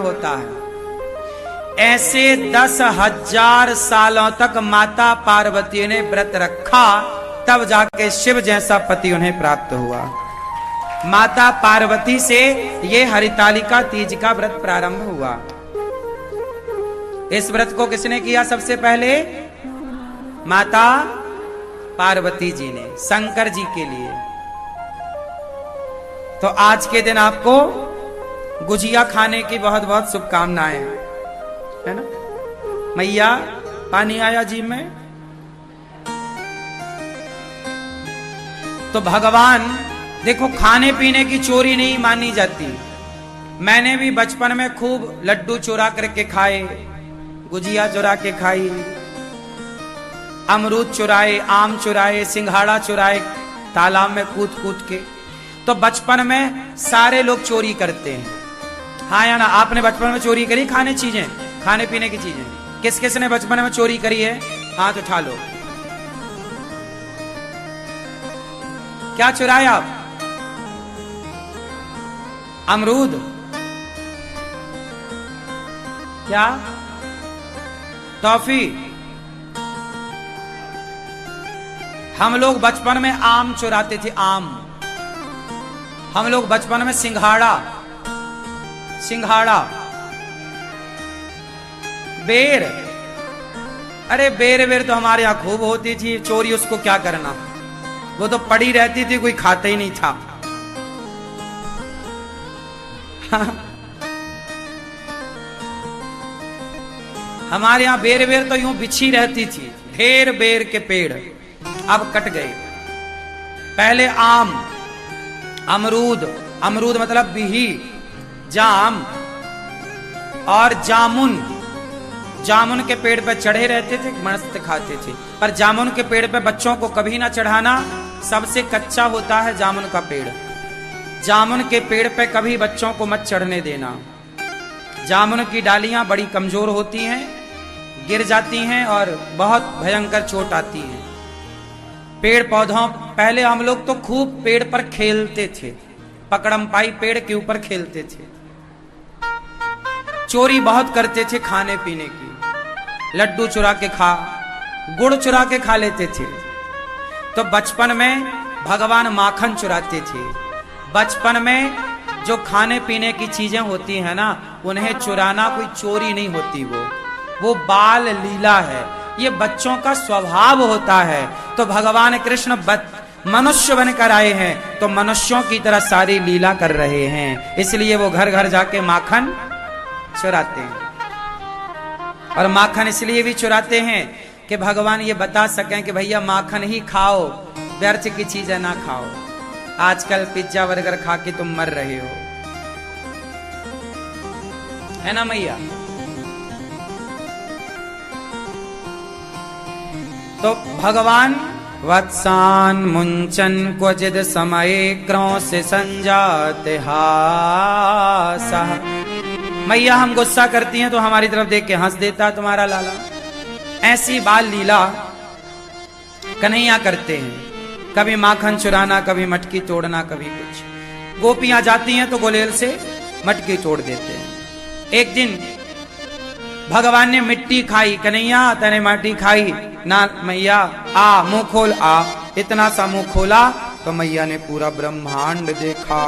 होता है। ऐसे 10,000 सालों तक माता पार्वती ने व्रत रखा, तब जाके शिव जैसा पति उन्हें प्राप्त हुआ। माता पार्वती से ये हरितालिका तीज का व्रत प्रारंभ हुआ। इस व्रत को किसने किया सबसे पहले? माता पार्वती जी ने, शंकर जी के लिए। तो आज के दिन आपको गुजिया खाने की बहुत बहुत शुभकामनाएं, है ना। मैया पानी आया जी में। तो भगवान देखो, खाने पीने की चोरी नहीं मानी जाती। मैंने भी बचपन में खूब लड्डू चुरा करके खाए, गुजिया चुरा के खाई, अमरूद चुराए, आम चुराए, सिंघाड़ा चुराए, तालाब में कूद कूद के। तो बचपन में सारे लोग चोरी करते हैं, हाँ या ना। आपने बचपन में चोरी करी खाने चीजें, खाने पीने की चीजें? किस किस ने बचपन में चोरी करी है? हाथ उठा लो। क्या चुराया आप? अमरूद? क्या? टॉफी? हम लोग बचपन में आम चुराते थे, आम। हम लोग बचपन में सिंघाड़ा, बेर। अरे बेर बेर तो हमारे यहां खूब होती थी, चोरी उसको क्या करना, वो तो पड़ी रहती थी, कोई खाता ही नहीं था। हमारे यहां बेर बेर तो यूं बिछी रहती थी, ढेर बेर के पेड़ अब कट गए। पहले आम, अमरूद, अमरूद मतलब बिही, जाम और जामुन। जामुन के पेड़ पर चढ़े रहते थे, मस्त खाते थे। पर जामुन के पेड़ पे बच्चों को कभी ना चढ़ाना, सबसे कच्चा होता है जामुन का पेड़। जामुन के पेड़ पे कभी बच्चों को मत चढ़ने देना। जामुन की डालियां बड़ी कमजोर होती हैं, गिर जाती हैं और बहुत भयंकर चोट आती है। पेड़ पौधों, पहले हम लोग तो खूब पेड़ पर खेलते थे, पकड़म पाई पेड़ के ऊपर खेलते थे। चोरी बहुत करते थे खाने पीने की, लड्डू चुरा के खा, गुड़ चुरा के खा लेते थे। तो बचपन में भगवान माखन चुराते थे। बचपन में जो खाने पीने की चीजें होती है ना, उन्हें चुराना कोई चोरी नहीं होती, वो बाल लीला है, ये बच्चों का स्वभाव होता है। तो भगवान कृष्ण मनुष्य बनकर आए हैं, तो मनुष्यों की तरह सारी लीला कर रहे हैं, इसलिए वो घर घर जाके माखन चुराते हैं। और माखन इसलिए भी चुराते हैं कि भगवान ये बता सकें कि भैया माखन ही खाओ, व्यर्थ की चीजें ना खाओ। आजकल पिज्जा बर्गर खा के तुम मर रहे हो, है ना मैया। तो भगवान वत्सान मुंचन क्वचिद समय क्रों से संजाते हासा। मैया हम गुस्सा करती हैं तो हमारी तरफ देख के हंस देता तुम्हारा लाला। ऐसी बाल लीला कन्हैया करते हैं, कभी माखन चुराना, कभी मटकी तोड़ना, कभी कुछ। गोपियां जाती हैं तो गुलेल से मटकी तोड़ देते हैं। एक दिन भगवान ने मिट्टी खाई, कन्हैया तने माटी खाई ना मैया, आ मुंह खोल, आ। इतना सा मुंह खोला तो मैया ने पूरा ब्रह्मांड देखा।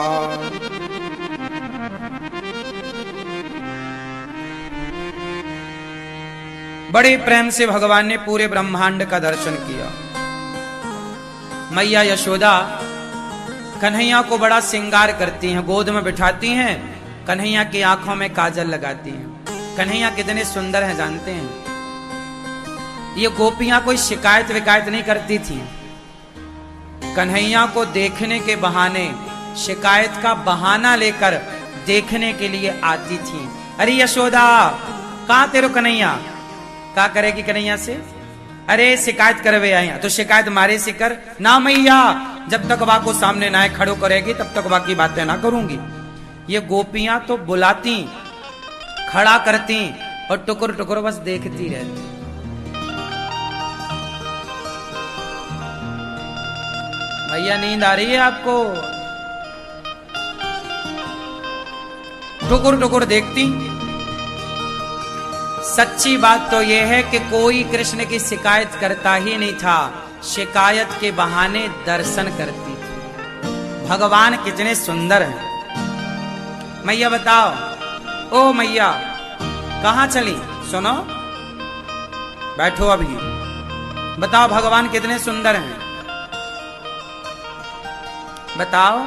बड़े प्रेम से भगवान ने पूरे ब्रह्मांड का दर्शन किया। मैया यशोदा कन्हैया को बड़ा श्रृंगार करती हैं, गोद में बिठाती हैं, कन्हैया की आंखों में काजल लगाती हैं। कन्हैया कितने सुंदर हैं जानते हैं? ये गोपियां कोई शिकायत विकायत नहीं करती थी, कन्हैया को देखने के बहाने, शिकायत का बहाना लेकर देखने के लिए आती थी। अरे यशोदा कहां तेरो कन्हैया, क्या करेगी कन्हैया से? अरे शिकायत करवे आए, तो शिकायत मारे से कर ना मैया, जब तक वा को सामने ना खड़ो करेगी तब तक बाकी बातें ना करूंगी। ये गोपियां तो बुलाती, खड़ा करती और टुकुर टुकुर बस देखती रहती। भैया नींद आ रही है आपको? टुकुर टुकुर देखती सच्ची बात तो यह है कि कोई कृष्ण की शिकायत करता ही नहीं था, शिकायत के बहाने दर्शन करती थी। भगवान कितने सुंदर हैं। मैया बताओ, ओ मैया कहां चली? सुनो, बैठो अभी, बताओ भगवान कितने सुंदर हैं। बताओ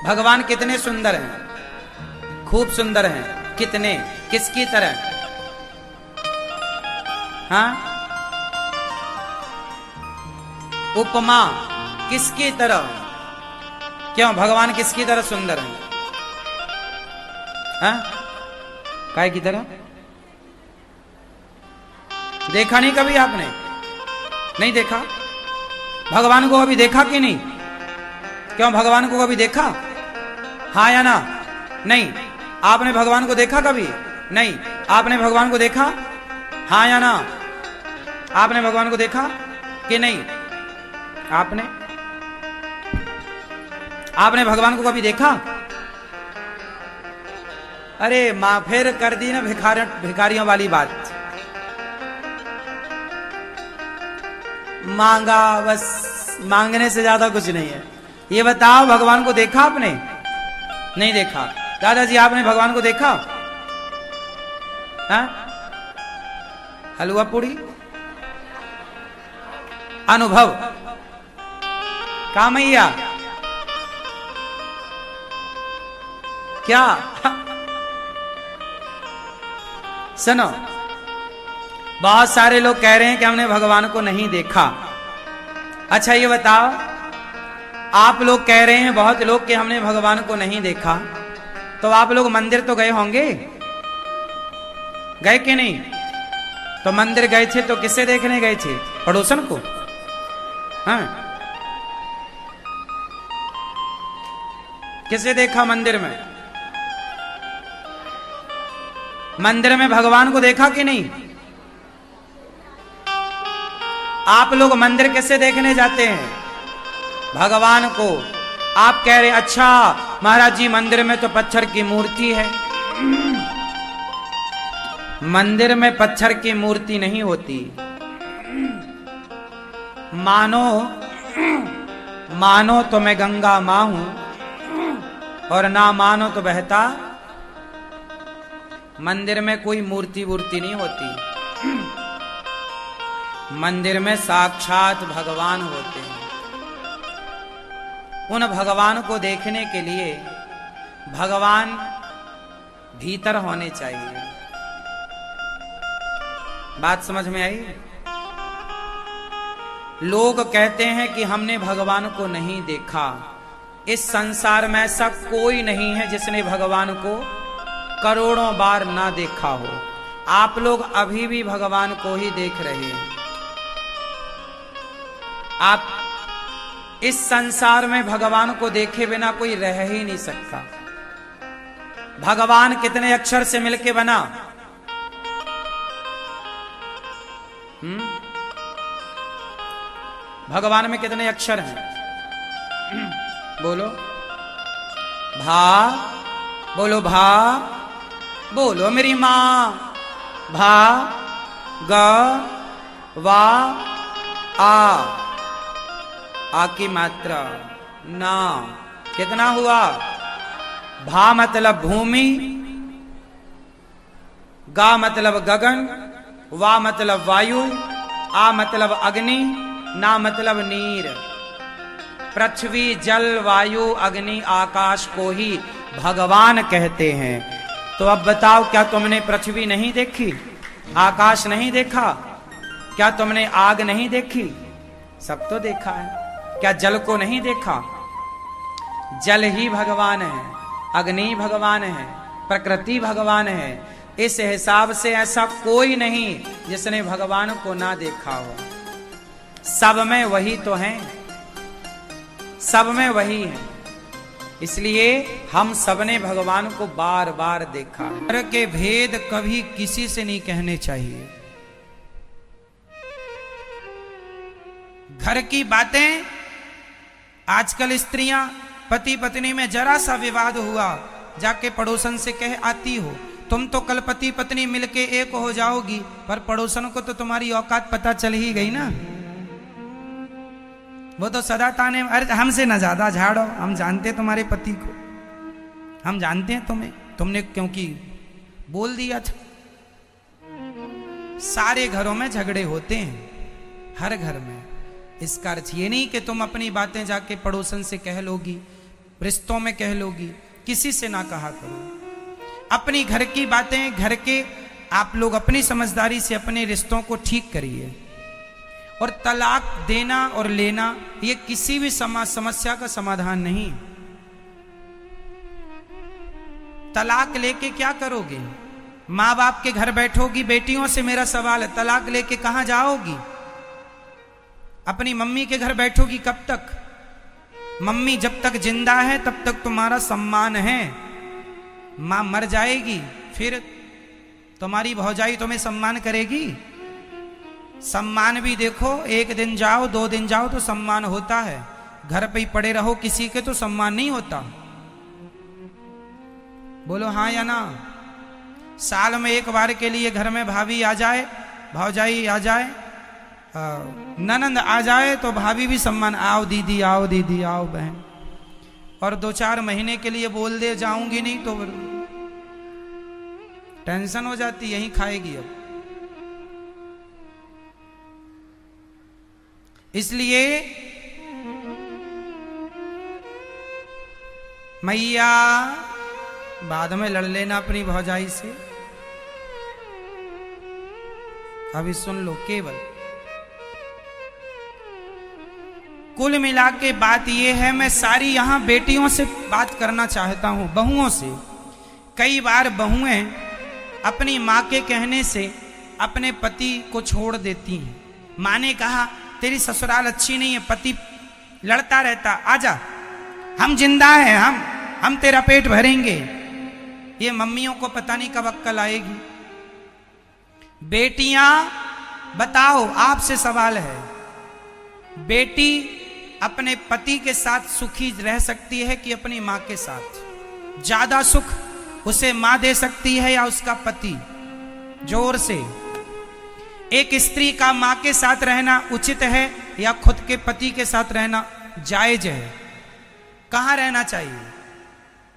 भगवान कितने सुंदर हैं। खूब सुंदर हैं। कितने? किसकी तरह? हाँ, उपमा किसकी तरह? क्यों भगवान किसकी तरह सुंदर हैं? हाँ, काय की तरह? देखा नहीं कभी आपने? नहीं देखा? भगवान को कभी देखा कि नहीं? क्यों भगवान को कभी देखा? हाँ या ना? नहीं। आपने भगवान को देखा कभी? नहीं। आपने भगवान को देखा? हाँ या ना? आपने भगवान को देखा कि नहीं? आपने भगवान को कभी देखा? अरे मां, फिर कर दी ना भिखारियों वाली बात। मांगा बस, मांगने से ज्यादा कुछ नहीं है। ये बताओ भगवान को देखा आपने? नहीं देखा। दादाजी आपने भगवान को देखा? हाँ? हलवा पूड़ी अनुभव का मैया क्या? सुनो, बहुत सारे लोग कह रहे हैं कि हमने भगवान को नहीं देखा। अच्छा ये बताओ, आप लोग कह रहे हैं बहुत लोग कि हमने भगवान को नहीं देखा, तो आप लोग मंदिर तो गए होंगे, गए कि नहीं? तो मंदिर गए थे तो किससे देखने गए थे? पड़ोसन को? हाँ, किसे देखा मंदिर में? मंदिर में भगवान को देखा कि नहीं? आप लोग मंदिर किससे देखने जाते हैं? भगवान को। आप कह रहे अच्छा महाराज जी मंदिर में तो पत्थर की मूर्ति है। मंदिर में पत्थर की मूर्ति नहीं होती। मानो तो मैं गंगा मां हूं और ना मानो तो बहता। मंदिर में कोई मूर्ति वूर्ति नहीं होती। मंदिर में साक्षात भगवान होते हैं। उन भगवान को देखने के लिए भगवान भीतर होने चाहिए। बात समझ में आई? लोग कहते हैं कि हमने भगवान को नहीं देखा। इस संसार में ऐसा कोई नहीं है जिसने भगवान को करोड़ों बार ना देखा हो। आप लोग अभी भी भगवान को ही देख रहे हैं। आप इस संसार में भगवान को देखे बिना कोई रह ही नहीं सकता। भगवान कितने अक्षर से मिलके बना? भगवान में कितने अक्षर हैं? बोलो भा, बोलो भा, बोलो मेरी मां। भा, ग, वा, आ की मात्रा ना। कितना हुआ? भा मतलब भूमि, गा मतलब गगन, वा मतलब वायु, आ मतलब अग्नि, ना मतलब नीर। पृथ्वी, जल, वायु, अग्नि, आकाश को ही भगवान कहते हैं। तो अब बताओ, क्या तुमने पृथ्वी नहीं देखी? आकाश नहीं देखा? क्या तुमने आग नहीं देखी? सब तो देखा है। क्या जल को नहीं देखा? जल ही भगवान है, अग्नि भगवान है, प्रकृति भगवान है। इस हिसाब से ऐसा कोई नहीं जिसने भगवान को ना देखा हो। सब में वही तो हैं, सब में वही है। इसलिए हम सबने भगवान को बार बार देखा। घर के भेद कभी किसी से नहीं कहने चाहिए। घर की बातें, आजकल स्त्रियां पति पत्नी में जरा सा विवाद हुआ, जाके पड़ोसन से कह आती हो तुम तो कल पति पत्नी मिलके एक हो जाओगी, पर पड़ोसन को तो तुम्हारी औकात पता चल ही गई ना। वो तो सदा ताने, अरे हमसे ना ज्यादा झाड़ो, हम जानते हैं तुम्हारे पति को, हम जानते हैं तुम्हें, तुमने क्योंकि बोल दिया था। सारे घरों में झगड़े होते हैं, हर घर में। इसका अर्थ ये नहीं कि तुम अपनी बातें जाके पड़ोसन से कह लोगी, रिश्तों में कह लोगी, किसी से ना कहा करो। अपनी घर की बातें घर के आप लोग अपनी समझदारी से अपने रिश्तों को ठीक करिए। और तलाक देना और लेना ये किसी भी समस्या का समाधान नहीं। तलाक लेके क्या करोगे? माँ बाप के घर बैठोगी? बेटियों से मेरा सवाल है, तलाक लेके कहां जाओगी? अपनी मम्मी के घर बैठोगी कब तक? मम्मी जब तक जिंदा है तब तक तुम्हारा सम्मान है। मां मर जाएगी फिर तुम्हारी भौजाई तुम्हें सम्मान करेगी? सम्मान भी देखो, एक दिन जाओ 2 दिन जाओ तो सम्मान होता है, घर पे ही पड़े रहो किसी के तो सम्मान नहीं होता। बोलो हाँ या ना? साल में एक बार के लिए घर में भाभी आ जाए, भौजाई आ जाए, ननंद आ जाए तो भाभी भी सम्मान, आओ दीदी आओ दीदी आओ बहन। और 2-4 महीने के लिए बोल दे जाऊंगी नहीं तो टेंशन हो जाती, यहीं खाएगी अब। इसलिए मैया बाद में लड़ लेना अपनी भौजाई से, अभी सुन लो। केवल कुल मिला के बात यह है, मैं सारी यहां बेटियों से बात करना चाहता हूं, बहुओं से। कई बार बहुएं अपनी मां के कहने से अपने पति को छोड़ देती हैं। मां ने कहा तेरी ससुराल अच्छी नहीं है, पति लड़ता रहता, आजा हम जिंदा हैं, हम तेरा पेट भरेंगे। ये मम्मियों को पता नहीं कब अक्ल आएगी। बेटियां बताओ, आपसे सवाल है, बेटी अपने पति के साथ सुखी रह सकती है कि अपनी मां के साथ? ज्यादा सुख उसे मां दे सकती है या उसका पति? जोर से। एक स्त्री का मां के साथ रहना उचित है या खुद के पति के साथ रहना जायज है? कहां रहना चाहिए?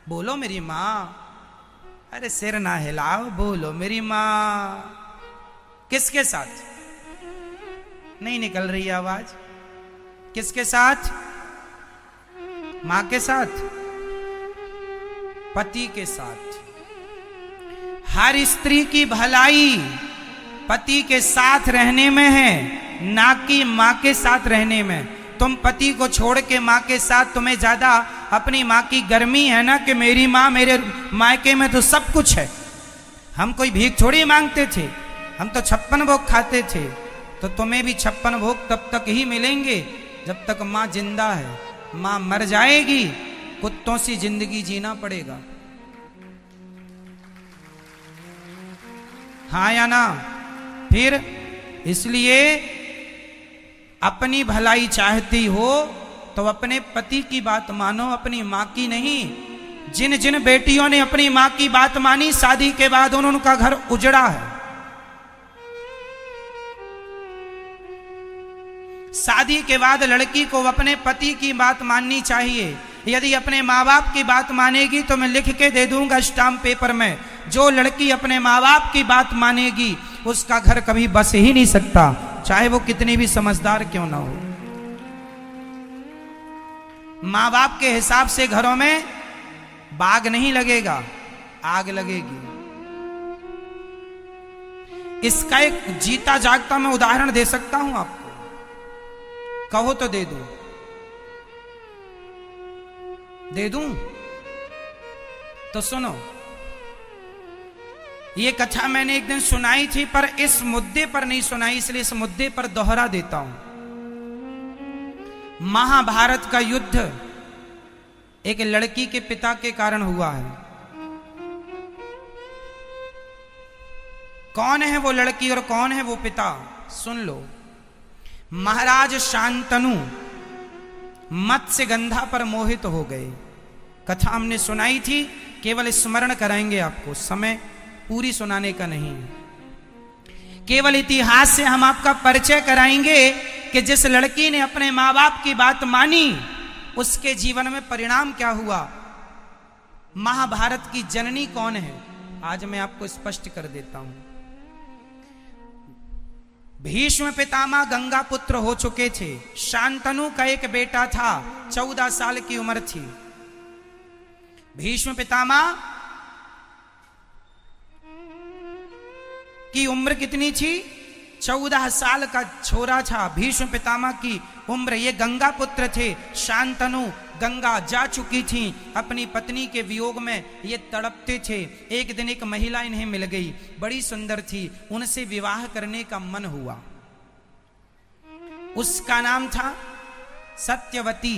बोलो मेरी मां। अरे सिर ना हिलाओ, बोलो मेरी मां। किसके साथ? नहीं निकल रही आवाज। किसके साथ? मां के साथ, पति के साथ। हर स्त्री की भलाई पति के साथ रहने में है, ना कि मां के साथ रहने में। तुम पति को छोड़ के मां के साथ, तुम्हें ज्यादा अपनी मां की गर्मी है ना कि मेरी मां, मेरे मायके में तो सब कुछ है, हम कोई भीख थोड़ी मांगते थे, हम तो 56 भोग खाते थे। तो तुम्हें भी 56 भोग तब तक ही मिलेंगे जब तक मां जिंदा है। मां मर जाएगी, कुत्तों सी जिंदगी जीना पड़ेगा। हाँ या ना? फिर इसलिए अपनी भलाई चाहती हो तो अपने पति की बात मानो, अपनी मां की नहीं। जिन जिन बेटियों ने अपनी मां की बात मानी, शादी के बाद उनका घर उजड़ा है। शादी के बाद लड़की को अपने पति की बात माननी चाहिए। यदि अपने माँ बाप की बात मानेगी तो मैं लिख के दे दूंगा स्टाम्प पेपर में, जो लड़की अपने माँ बाप की बात मानेगी उसका घर कभी बस ही नहीं सकता, चाहे वो कितनी भी समझदार क्यों ना हो। माँ बाप के हिसाब से घरों में बाग नहीं लगेगा, आग लगेगी। इसका एक जीता जागता मैं उदाहरण दे सकता हूं आपको, कहो तो दे दूं? दे दूं? तो सुनो, ये कथा मैंने एक दिन सुनाई थी, पर इस मुद्दे पर नहीं सुनाई, इसलिए इस मुद्दे पर दोहरा देता हूं। महाभारत का युद्ध एक लड़की के पिता के कारण हुआ है। कौन है वो लड़की और कौन है वो पिता? सुन लो। महाराज शांतनु मत्स्यगंधा पर मोहित हो गए। कथा हमने सुनाई थी, केवल स्मरण कराएंगे आपको, समय पूरी सुनाने का नहीं है। केवल इतिहास से हम आपका परिचय कराएंगे कि जिस लड़की ने अपने माँ बाप की बात मानी उसके जीवन में परिणाम क्या हुआ। महाभारत की जननी कौन है आज मैं आपको स्पष्ट कर देता हूं। भीष्म पितामह गंगा पुत्र हो चुके थे। शांतनु का एक बेटा था, 14 साल की उम्र थी। भीष्म पितामह की उम्र कितनी थी? 14 साल का छोरा था भीष्म पितामह की उम्र। ये गंगा पुत्र थे। शांतनु गंगा जा चुकी थी, अपनी पत्नी के वियोग में ये तड़पते थे। एक दिन एक महिला इन्हें मिल गई, बड़ी सुंदर थी, उनसे विवाह करने का मन हुआ। उसका नाम था सत्यवती।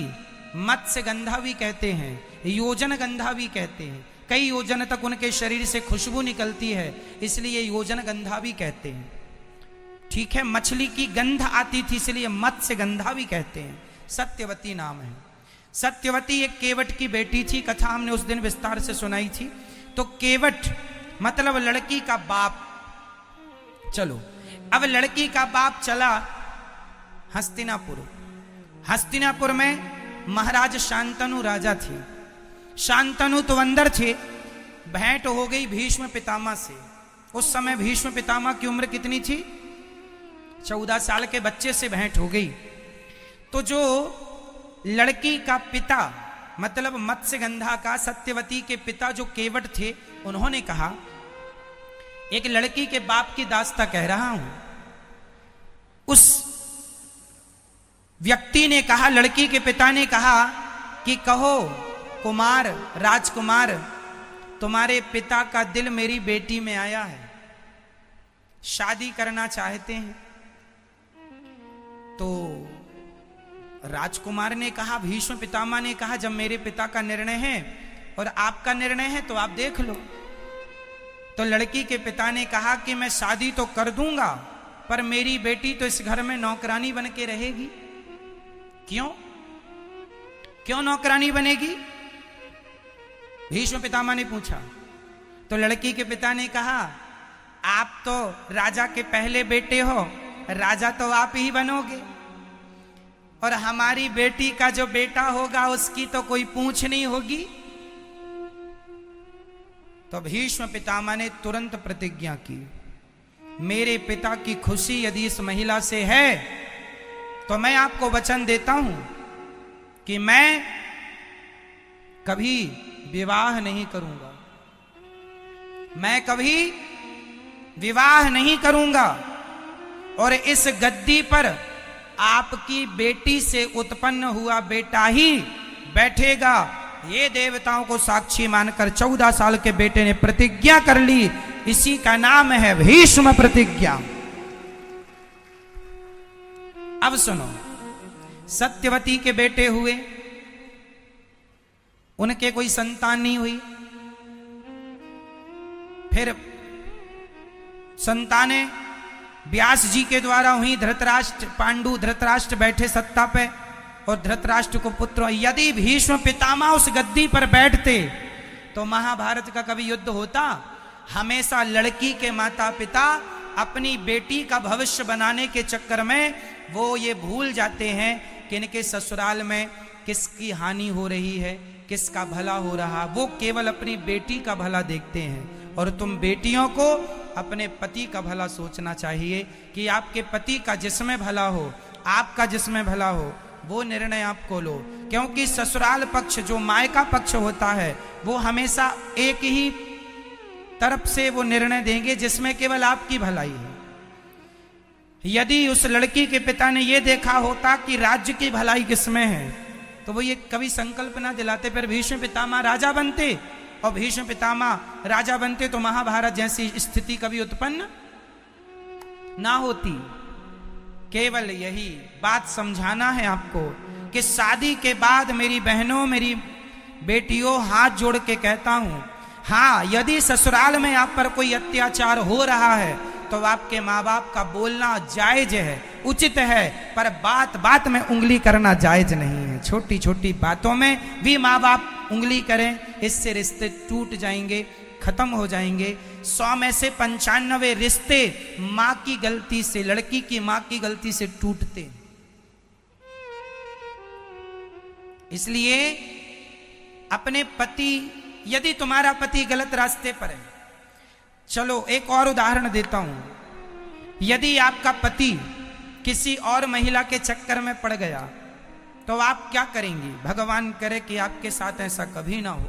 मत्स्य गंधा भी कहते हैं, योजन गंधा भी कहते हैं। कई योजन तक उनके शरीर से खुशबू निकलती है, इसलिए योजन गंधा भी कहते हैं। ठीक है, मछली की गंध आती थी इसलिए मत्स्य गंधा भी कहते हैं। सत्यवती नाम है। सत्यवती एक केवट की बेटी थी। कथा हमने उस दिन विस्तार से सुनाई थी। तो केवट मतलब लड़की का बाप। चलो अब लड़की का बाप चला हस्तिनापुर। हस्तिनापुर में महाराज शांतनु राजा थे। शांतनु तो अंदर थे। भेंट हो गई भीष्म पितामह से। उस समय भीष्म पितामह की उम्र कितनी थी? 14 साल के बच्चे से भेंट हो गई। तो जो लड़की का पिता मतलब मत्स्यगंधा का सत्यवती के पिता जो केवट थे, उन्होंने कहा, एक लड़की के बाप की दास्ता कह रहा हूं। उस व्यक्ति ने कहा, लड़की के पिता ने कहा कि कहो कुमार, राजकुमार, तुम्हारे पिता का दिल मेरी बेटी में आया है, शादी करना चाहते हैं। तो राजकुमार ने कहा, भीष्म पितामह ने कहा, जब मेरे पिता का निर्णय है और आपका निर्णय है तो आप देख लो। तो लड़की के पिता ने कहा कि मैं शादी तो कर दूंगा, पर मेरी बेटी तो इस घर में नौकरानी बन के रहेगी। क्यों क्यों नौकरानी बनेगी? भीष्म पितामह ने पूछा। तो लड़की के पिता ने कहा, आप तो राजा के पहले बेटे हो, राजा तो आप ही बनोगे, और हमारी बेटी का जो बेटा होगा उसकी तो कोई पूछ नहीं होगी। तो भीष्म पितामह ने तुरंत प्रतिज्ञा की, मेरे पिता की खुशी यदि इस महिला से है तो मैं आपको वचन देता हूं कि मैं कभी विवाह नहीं करूंगा। मैं कभी विवाह नहीं करूंगा और इस गद्दी पर आपकी बेटी से उत्पन्न हुआ बेटा ही बैठेगा। ये देवताओं को साक्षी मानकर 14 साल के बेटे ने प्रतिज्ञा कर ली। इसी का नाम है भीष्म प्रतिज्ञा। अब सुनो, सत्यवती के बेटे हुए, उनके कोई संतान नहीं हुई। फिर संतानें व्यास जी के द्वारा हुई। धृतराष्ट्र, पांडु धृतराष्ट्र बैठे सत्ता पे और धृतराष्ट्र को पुत्र। यदि भीष्म पितामह उस गद्दी पर बैठते तो महाभारत का कभी युद्ध होता? हमेशा लड़की के माता पिता अपनी बेटी का भविष्य बनाने के चक्कर में वो ये भूल जाते हैं कि इनके ससुराल में किसकी हानि हो रही है, किसका भला हो रहा। वो केवल अपनी बेटी का भला देखते हैं। और तुम बेटियों को अपने पति का भला सोचना चाहिए कि आपके पति का जिसमें भला हो, आपका जिसमें भला हो, वो निर्णय आपको लो। क्योंकि ससुराल पक्ष जो मायका पक्ष होता है वो हमेशा एक ही तरफ से वो निर्णय देंगे जिसमें केवल आपकी भलाई है। यदि उस लड़की के पिता ने ये देखा होता कि राज्य की भलाई किसमें है तो वो ये कभी संकल्प ना दिलाते, फिर भीष्म पितामह राजा बनते। और भीष्म पितामह राजा बनते तो महाभारत जैसी स्थिति कभी उत्पन्न ना होती। केवल यही बात समझाना है आपको कि शादी के बाद मेरी बहनों, मेरी बेटियों, हाथ जोड़ के कहता हूं, हाँ, यदि ससुराल में आप पर कोई अत्याचार हो रहा है तो आपके माँ बाप का बोलना जायज है, उचित है, पर बात बात में उंगली करना जायज नहीं है। छोटी छोटी बातों में भी माँ बाप उंगली करें, इससे रिश्ते टूट जाएंगे, खत्म हो जाएंगे। 100 में से 95 रिश्ते मां की गलती से, लड़की की मां की गलती से टूटते। इसलिए अपने पति, यदि तुम्हारा पति गलत रास्ते पर है, चलो एक और उदाहरण देता हूं, यदि आपका पति किसी और महिला के चक्कर में पड़ गया तो आप क्या करेंगी? भगवान करे कि आपके साथ ऐसा कभी ना हो,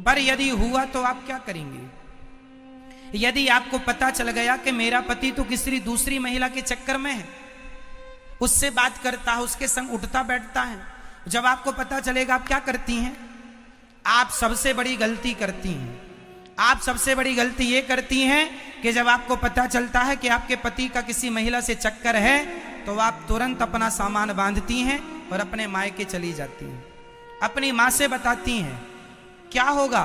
पर यदि हुआ तो आप क्या करेंगे? यदि आपको पता चल गया कि मेरा पति तो किसी दूसरी महिला के चक्कर में है, उससे बात करता है, उसके संग उठता बैठता है, जब आपको पता चलेगा आप क्या करती हैं? आप सबसे बड़ी गलती करती हैं। आप सबसे बड़ी गलती ये करती हैं कि जब आपको पता चलता है कि आपके पति का किसी महिला से चक्कर है तो आप तुरंत अपना सामान बांधती हैं और अपने मायके चली जाती हैं। अपनी माँ से बताती हैं। क्या होगा?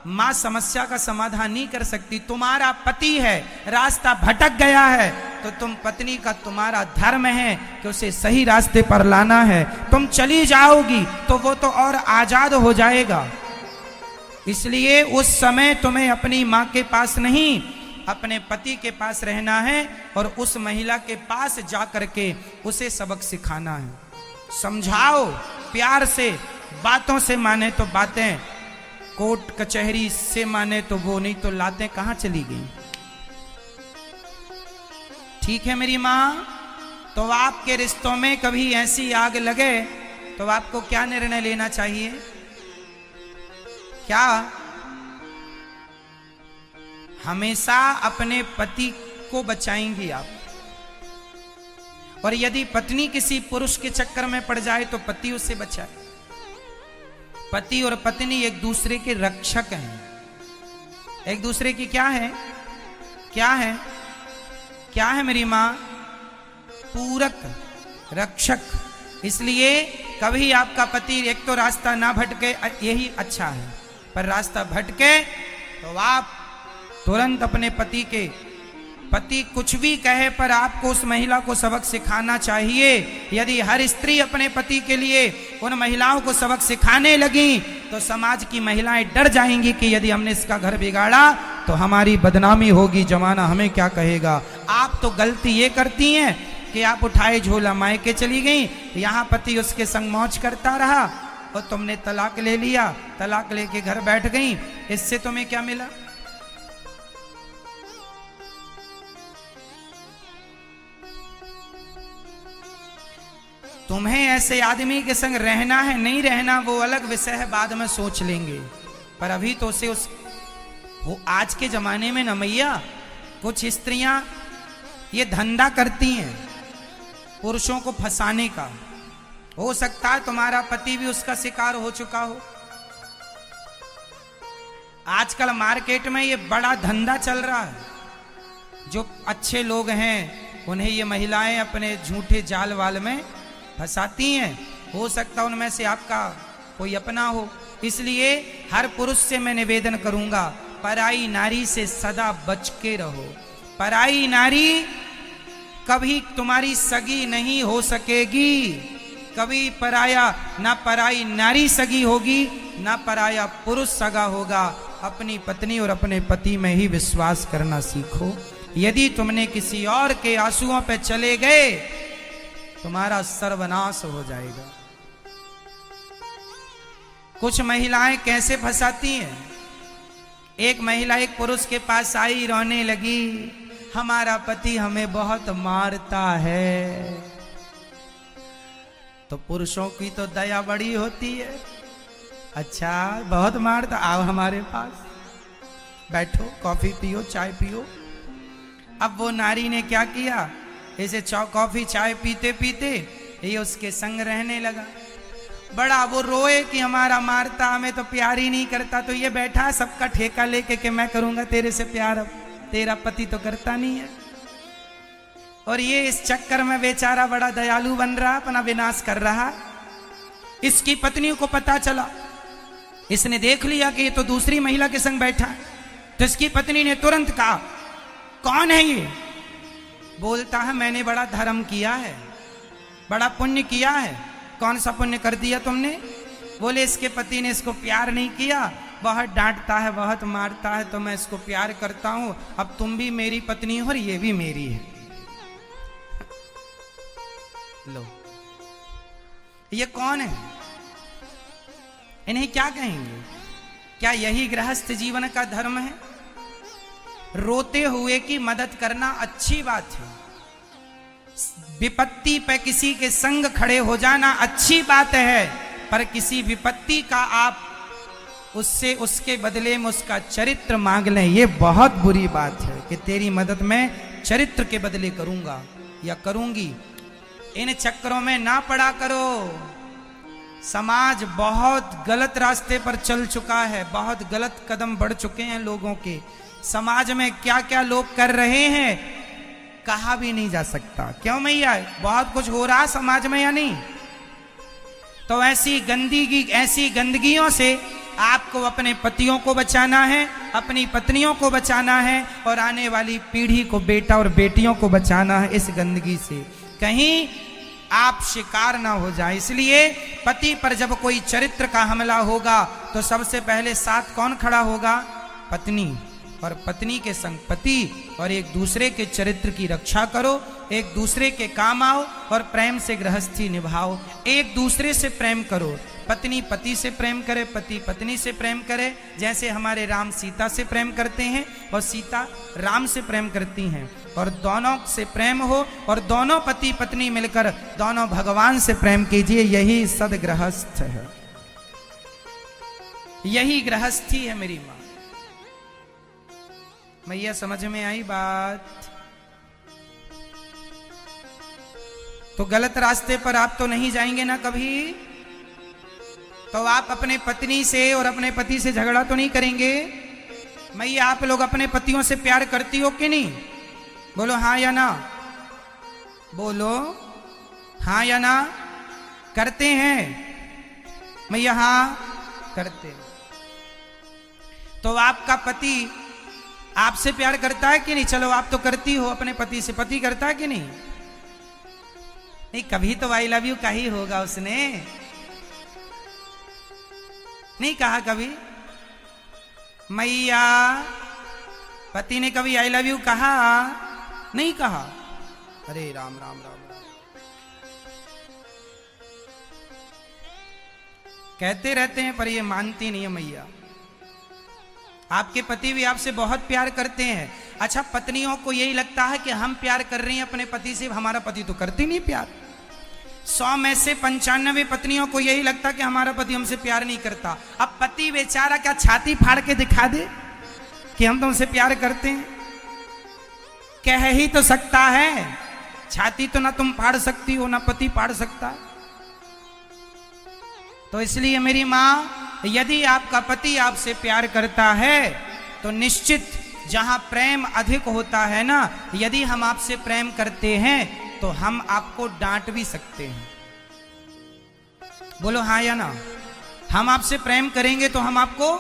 माँ समस्या का समाधान नहीं कर सकती। तुम्हारा पति है, रास्ता भटक गया है, तो तुम पत्नी का, तुम्हारा धर्म है कि उसे सही रास्ते पर लाना है। तुम चली जाओगी तो वो तो और आजाद हो जाएगा। इसलिए उस समय तुम्हें अपनी माँ के पास नहीं, अपने पति के पास रहना है और उस महिला के पास जा करके उसे सबक सिखाना है। समझाओ प्यार से, बातों से माने तो बातें, कोर्ट कचहरी से माने तो वो, नहीं तो लातें कहां चली गई। ठीक है मेरी मां? तो आपके रिश्तों में कभी ऐसी आग लगे तो आपको क्या निर्णय लेना चाहिए? क्या? हमेशा अपने पति को बचाएंगी आप। और यदि पत्नी किसी पुरुष के चक्कर में पड़ जाए तो पति उसे बचाए। पति और पत्नी एक दूसरे के रक्षक हैं। एक दूसरे की क्या है? क्या है? क्या है मेरी मां? पूरक, रक्षक। इसलिए कभी आपका पति एक तो रास्ता ना भटके, यही अच्छा है, पर रास्ता भटके तो आप तुरंत अपने पति कुछ भी कहे पर आपको उस महिला को सबक सिखाना चाहिए। यदि हर स्त्री अपने पति के लिए उन महिलाओं को सबक सिखाने लगी तो समाज की महिलाएं डर जाएंगी कि यदि हमने इसका घर बिगाड़ा तो हमारी बदनामी होगी, जमाना हमें क्या कहेगा। आप तो गलती ये करती हैं कि आप उठाए झोला मायके चली गई, यहाँ पति उसके संग मौज करता रहा और तुमने तलाक ले लिया, तलाक लेके घर बैठ गई। इससे तुम्हें क्या मिला? तुम्हें ऐसे आदमी के संग रहना है, नहीं रहना वो अलग विषय है, बाद में सोच लेंगे। पर अभी तो उसे वो आज के जमाने में न मैया, कुछ स्त्रियां ये धंधा करती हैं पुरुषों को फंसाने का। हो सकता है तुम्हारा पति भी उसका शिकार हो चुका हो। आजकल मार्केट में ये बड़ा धंधा चल रहा है। जो अच्छे लोग हैं उन्हें ये महिलाएं अपने झूठे जाल वाल में फंसाती हैं। हो सकता उनमें से आपका कोई अपना हो। इसलिए हर पुरुष से मैं निवेदन करूंगा, पराई नारी से सदा बच के रहो। पराई नारी कभी तुम्हारी सगी नहीं हो सकेगी। कभी पराया, ना पराई नारी सगी होगी, ना पराया पुरुष सगा होगा। अपनी पत्नी और अपने पति में ही विश्वास करना सीखो। यदि तुमने किसी और के आंसुओं पे चले गए तुम्हारा सर्वनाश हो जाएगा। कुछ महिलाएं कैसे फंसाती हैं? एक महिला एक पुरुष के पास आई, रोने लगी, हमारा पति हमें बहुत मारता है। तो पुरुषों की तो दया बड़ी होती है। अच्छा बहुत मारता, आओ हमारे पास बैठो, कॉफी पियो, चाय पियो। अब वो नारी ने क्या किया, इसे कॉफी चाय पीते पीते ये उसके संग रहने लगा। बड़ा वो रोए कि हमारा मारता, हमें तो प्यार ही नहीं करता। तो ये बैठा सबका ठेका लेके कि मैं करूंगा तेरे से प्यार, अब तेरा पति तो करता नहीं है। और ये इस चक्कर में बेचारा बड़ा दयालु बन रहा, अपना विनाश कर रहा। इसकी पत्नी को पता चला, इसने देख लिया कि ये तो दूसरी महिला के संग बैठा। तो इसकी पत्नी ने तुरंत कहा, कौन है ये? बोलता है मैंने बड़ा धर्म किया है, बड़ा पुण्य किया है। कौन सा पुण्य कर दिया तुमने? बोले इसके पति ने इसको प्यार नहीं किया बहुत डांटता है, बहुत मारता है, तो मैं इसको प्यार करता हूं। अब तुम भी मेरी पत्नी हो और ये भी मेरी है। लो, ये कौन है? इन्हें क्या कहेंगे? क्या यही गृहस्थ जीवन का धर्म है? रोते हुए की मदद करना अच्छी बात है, विपत्ति पे किसी के संग खड़े हो जाना अच्छी बात है, पर किसी विपत्ति का आप उससे उसके बदले में उसका चरित्र मांग लें, ये बहुत बुरी बात है कि तेरी मदद मैं चरित्र के बदले करूंगा या करूंगी। इन चक्करों में ना पड़ा करो। समाज बहुत गलत रास्ते पर चल चुका है, बहुत गलत कदम बढ़ चुके हैं लोगों के। समाज में क्या क्या लोग कर रहे हैं कहा भी नहीं जा सकता। क्यों मैया? बहुत कुछ हो रहा समाज में या नहीं? तो ऐसी गंदगियों से आपको अपने पतियों को बचाना है, अपनी पत्नियों को बचाना है, और आने वाली पीढ़ी को, बेटा और बेटियों को बचाना है इस गंदगी से, कहीं आप शिकार ना हो जाए। इसलिए पति पर जब कोई चरित्र का हमला होगा तो सबसे पहले साथ कौन खड़ा होगा? पत्नी, और पत्नी के संग पति, और एक दूसरे के चरित्र की रक्षा करो, एक दूसरे के काम आओ और प्रेम से गृहस्थी निभाओ। एक दूसरे से प्रेम करो, पत्नी पति से प्रेम करे, पति पत्नी से प्रेम करे, जैसे हमारे राम सीता से प्रेम करते हैं और सीता राम से प्रेम करती हैं, और दोनों से प्रेम हो, और दोनों पति पत्नी मिलकर दोनों भगवान से प्रेम कीजिए। यही सदगृहस्थ है, यही गृहस्थी है मेरी मां। मैया समझ में आई बात? तो गलत रास्ते पर आप तो नहीं जाएंगे ना कभी? तो आप अपने पत्नी से और अपने पति से झगड़ा तो नहीं करेंगे? मैया आप लोग अपने पतियों से प्यार करती हो कि नहीं? बोलो हाँ या ना, बोलो हाँ या ना। करते हैं मैया? हाँ करते। तो आपका पति आपसे प्यार करता है कि नहीं? चलो आप तो करती हो अपने पति से, पति करता है कि नहीं? नहीं, कभी तो आई लव यू का ही होगा उसने, नहीं कहा कभी? मैया पति ने कभी आई लव यू कहा? नहीं कहा। अरे राम राम राम राम। कहते रहते हैं पर ये मानती नहीं है मैया। आपके पति भी आपसे बहुत प्यार करते हैं। अच्छा, पत्नियों को यही लगता है कि हम प्यार कर रहे हैं अपने पति से, हमारा पति तो करते नहीं प्यार। 100 में से 95 पत्नियों को यही लगता कि हमारा पति हमसे प्यार नहीं करता। अब पति बेचारा क्या छाती फाड़ के दिखा दे कि हम तुमसे प्यार करते हैं? कह ही तो सकता है, छाती तो ना तुम फाड़ सकती हो ना पति फाड़ सकता। तो इसलिए मेरी मां, यदि आपका पति आपसे प्यार करता है तो निश्चित जहां प्रेम अधिक होता है ना, यदि हम आपसे प्रेम करते हैं तो हम आपको डांट भी सकते हैं। बोलो हाँ या ना। हम आपसे प्रेम करेंगे तो हम आपको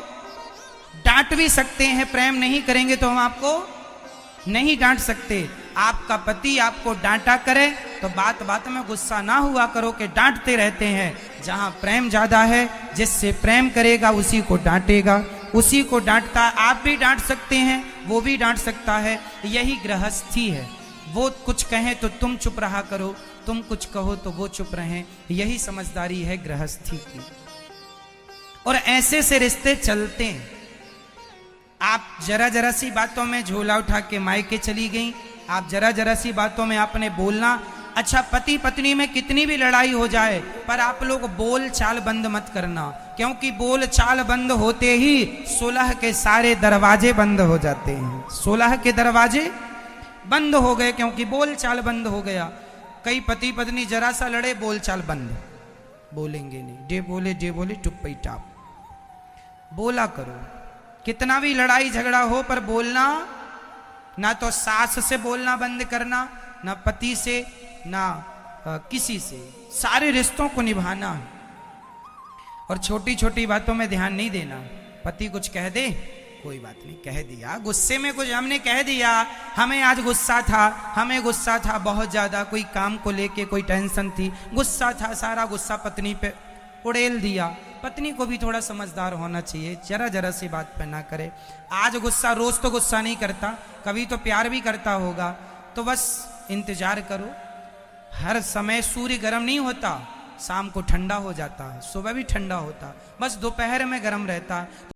डांट भी सकते हैं, प्रेम नहीं करेंगे तो हम आपको नहीं डांट सकते। आपका पति आपको डांटा करे तो बात बात में गुस्सा ना हुआ करो कि डांटते रहते हैं। जहां प्रेम ज्यादा है, जिससे प्रेम करेगा उसी को डांटेगा, उसी को डांटता। आप भी डांट सकते हैं, वो भी डांट सकता है। यही गृहस्थी है। वो कुछ कहें तो तुम चुप रहा करो, तुम कुछ कहो तो वो चुप रहें। यही समझदारी है गृहस्थी की। और ऐसे से रिश्ते चलते हैं। आप जरा जरा सी बातों में झोला उठा के मायके चली गई, आप जरा जरा सी बातों में आपने बोलना। अच्छा, पति पत्नी में कितनी भी लड़ाई हो जाए पर आप लोग बोल चाल बंद मत करना, क्योंकि बोल चाल बंद होते ही सुलह के सारे दरवाजे बंद हो जाते हैं। सुलह के दरवाजे बंद हो गए क्योंकि बोल चाल बंद हो गया। कई पति पत्नी जरा सा लड़े, बोल चाल बंद, बोलेंगे नहीं, डे बोले टुप्पी टाप। बोला करो, कितना भी लड़ाई झगड़ा हो पर बोलना, ना तो सास से बोलना बंद करना, ना पति से, ना किसी से। सारे रिश्तों को निभाना है और छोटी छोटी बातों में ध्यान नहीं देना। पति कुछ कह दे, कोई बात नहीं, कह दिया, गुस्से में कुछ हमने कह दिया, हमें आज गुस्सा था, हमें गुस्सा था बहुत ज्यादा, कोई काम को लेके कोई टेंशन थी, गुस्सा था, सारा गुस्सा पत्नी पे उड़ेल दिया, पत्नी को भी थोड़ा समझदार होना चाहिए, जरा जरा सी बात पे ना करे। आज गुस्सा, रोज तो गुस्सा नहीं करता, कभी तो प्यार भी करता होगा, तो बस इंतजार करो। हर समय सूर्य गर्म नहीं होता, शाम को ठंडा हो जाता है, सुबह भी ठंडा होता, बस दोपहर में गर्म रहता है।